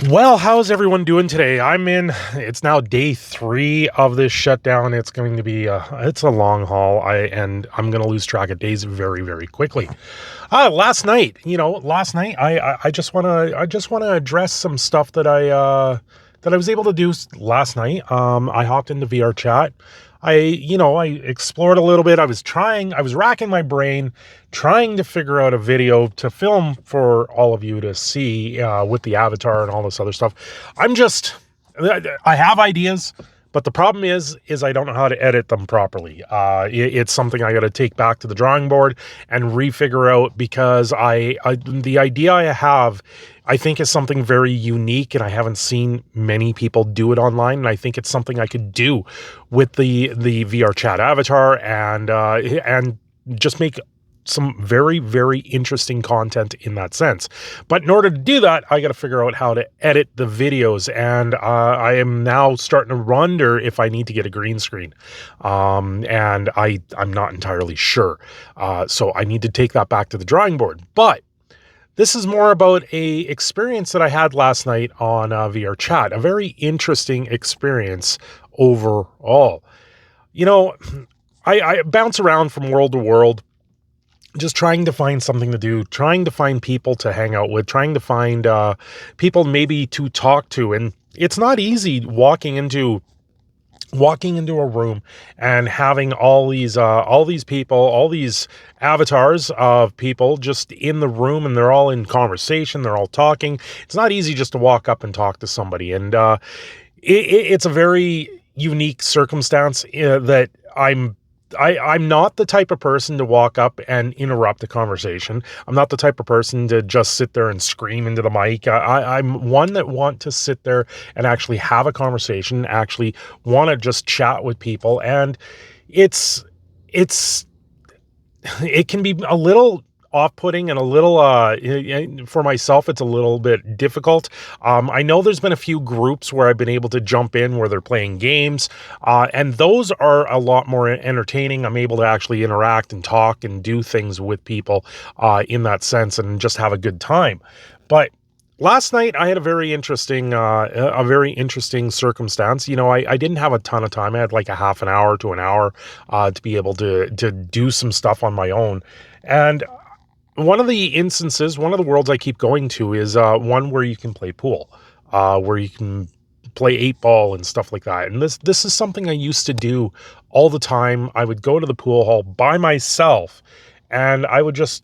Well, how's everyone doing today? It's now day 3 of this shutdown. It's going to be, it's a long haul. I'm going to lose track of days very, very quickly. Last night, I just want to address some stuff that I was able to do last night. I hopped into VR chat. I explored a little bit. I was racking my brain, trying to figure out a video to film for all of you to see with the avatar and all this other stuff. I have ideas, but the problem is I don't know how to edit them properly. It's something I got to take back to the drawing board and refigure out because the idea I have, I think is something very unique, and I haven't seen many people do it online. And I think it's something I could do with the VR chat avatar and just make some very, very interesting content in that sense. But in order to do that, I got to figure out how to edit the videos. And I am now starting to wonder if I need to get a green screen. And I'm not entirely sure. So I need to take that back to the drawing board. But this is more about a experience that I had last night on VR chat. A very interesting experience overall. You know, I bounce around from world to world, just trying to find something to do, trying to find people to hang out with, trying to find people maybe to talk to. And it's not easy walking into a room and having all these people, all these avatars of people just in the room, and they're all in conversation, they're all talking. It's not easy just to walk up and talk to somebody. And it's a very unique circumstance that I'm not the type of person to walk up and interrupt a conversation. I'm not the type of person to just sit there and scream into the mic. I'm one that want to sit there and actually have a conversation, actually want to just chat with people. And it can be a little off-putting and a little for myself it's a little bit difficult. I know there's been a few groups where I've been able to jump in where they're playing games, and those are a lot more entertaining. I'm able to actually interact and talk and do things with people in that sense and just have a good time. But last night I had a very interesting circumstance. I didn't have a ton of time. I had like a half an hour to an hour to be able to do some stuff on my own. And one of the worlds I keep going to is one where you can play pool, where you can play 8-ball and stuff like that. And this is something I used to do all the time. I would go to the pool hall by myself, and I would just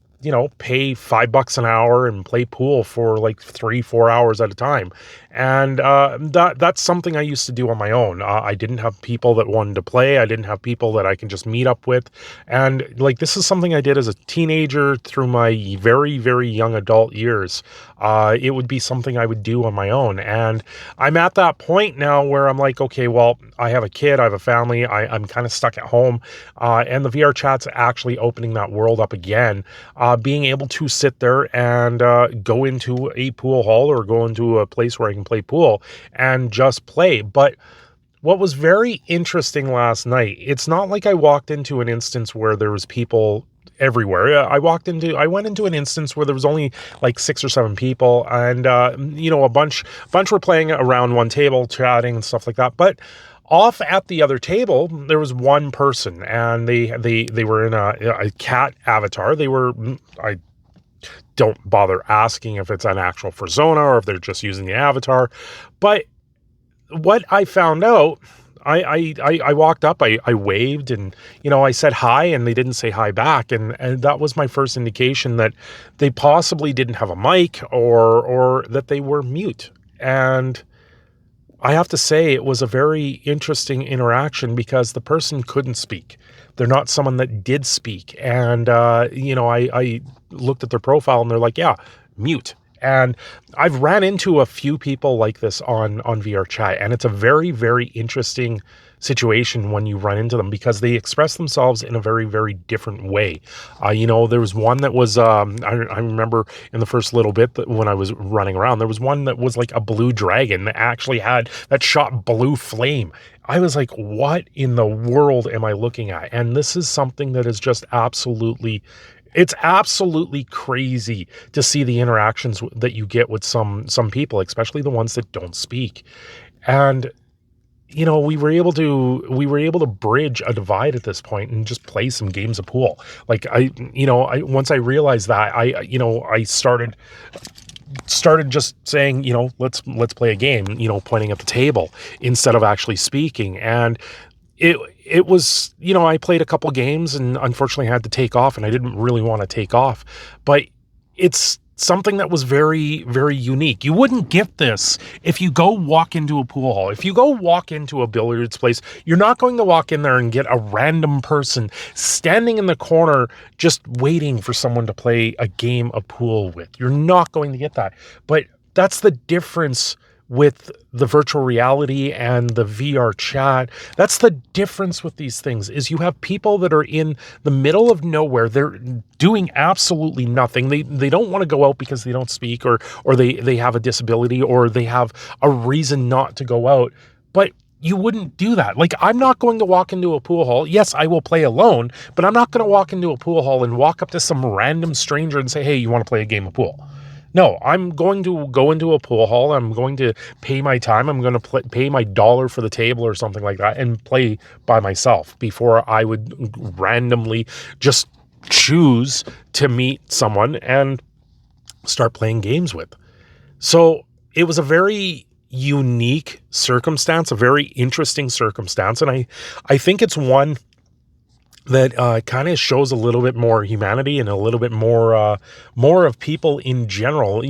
pay $5 an hour and play pool for like 3-4 hours at a time. And that's something I used to do on my own. I didn't have people that wanted to play. I didn't have people that I can just meet up with. And like, this is something I did as a teenager through my very, very young adult years. It would be something I would do on my own. And I'm at that point now where I'm like, okay, well, I have a kid, I have a family, I'm kind of stuck at home. And the VR chat's actually opening that world up again. Being able to sit there and go into a pool hall or go into a place where I can play pool and just play. But what was very interesting last night, it's not like I walked into an instance where there was people everywhere. I went into an instance where there was only like 6 or 7 people, and a bunch were playing around one table, chatting and stuff like that. But off at the other table, there was one person, and they were in a cat avatar. I don't bother asking if it's an actual persona or if they're just using the avatar. But what I found out, I walked up, I waved, and I said hi, and they didn't say hi back, and that was my first indication that they possibly didn't have a mic or that they were mute. And I have to say it was a very interesting interaction because the person couldn't speak. They're not someone that did speak. And, I looked at their profile and they're like, yeah, mute. And I've ran into a few people like this on VR chat, and it's a very, very interesting situation when you run into them because they express themselves in a very, very different way. There was one that was, I remember in the first little bit that when I was running around, there was one that was like a blue dragon that shot blue flame. I was like, what in the world am I looking at? And this is something that is just absolutely It's absolutely crazy to see the interactions that you get with some people, especially the ones that don't speak. And we were able to bridge a divide at this point and just play some games of pool. Like I once I realized that, I started just saying, let's play a game, pointing at the table instead of actually speaking. And it was, I played a couple games and unfortunately had to take off, and I didn't really want to take off, but it's something that was very, very unique. You wouldn't get this if you go walk into a pool hall. If you go walk into a billiards place, you're not going to walk in there and get a random person standing in the corner just waiting for someone to play a game of pool with. You're not going to get that. But that's the difference with the virtual reality and the VR chat. That's the difference with these things, is you have people that are in the middle of nowhere. They're doing absolutely nothing. They don't want to go out because they don't speak, or they have a disability, or they have a reason not to go out. But you wouldn't do that. Like, I'm not going to walk into a pool hall. Yes, I will play alone, but I'm not going to walk into a pool hall and walk up to some random stranger and say, "Hey, you want to play a game of pool?" No, I'm going to go into a pool hall. I'm going to pay my time. I'm going to pay my dollar for the table or something like that and play by myself before I would randomly just choose to meet someone and start playing games with. So it was a very unique circumstance, a very interesting circumstance. And I think it's one that kind of shows a little bit more humanity and a little bit more of people in general.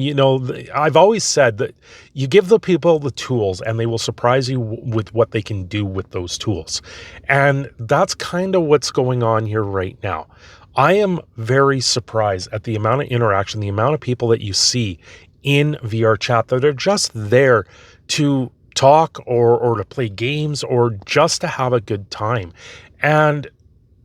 I've always said that you give the people the tools and they will surprise you with what they can do with those tools. And that's kind of what's going on here right now. I am very surprised at the amount of interaction, the amount of people that you see in VR chat that are just there to talk or to play games or just to have a good time. And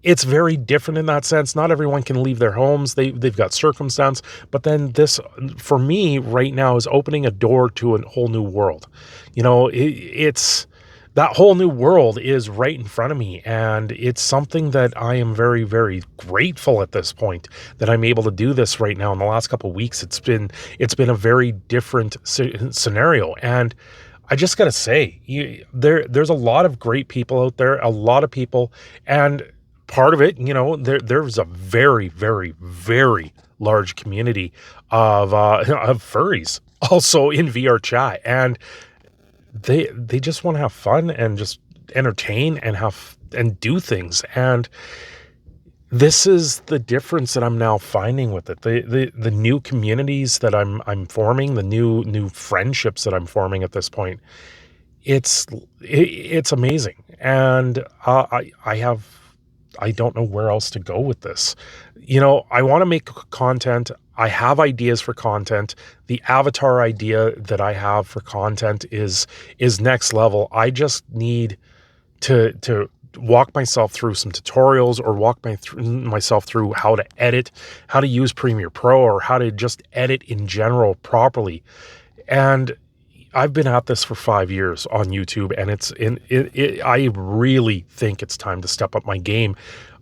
it's very different in that sense. Not everyone can leave their homes. They've got circumstance. But then this, for me right now, is opening a door to a whole new world. It's that whole new world is right in front of me. And it's something that I am very, very grateful at this point that I'm able to do this right now. In the last couple of weeks, it's been a very different scenario. And I just got to say, there's a lot of great people out there, a lot of people. And part of it, there's a very, very, very large community of furries also in VR chat, and they just want to have fun and just entertain and do things. And this is the difference that I'm now finding with it. The new communities that I'm forming, the new friendships that I'm forming at this point. It's amazing, and I don't know where else to go with this. I want to make content. I have ideas for content. The avatar idea that I have for content is next level. I just need to walk myself through some tutorials, or walk myself through how to edit, how to use Premiere Pro, or how to just edit in general properly. And I've been at this for 5 years on YouTube, and I really think it's time to step up my game.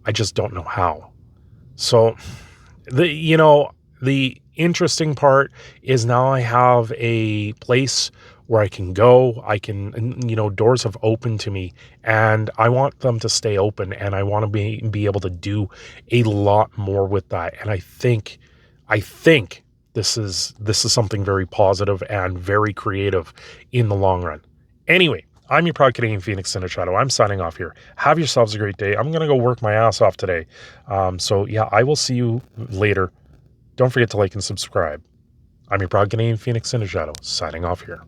I just don't know how. So the interesting part is now I have a place where I can go. Doors have opened to me, and I want them to stay open, and I want to be able to do a lot more with that. And I think this is something very positive and very creative in the long run. Anyway, I'm your proud Canadian Phoenix in a Shadow. I'm signing off here. Have yourselves a great day. I'm going to go work my ass off today. So yeah, I will see you later. Don't forget to like and subscribe. I'm your proud Canadian Phoenix in a Shadow, signing off here.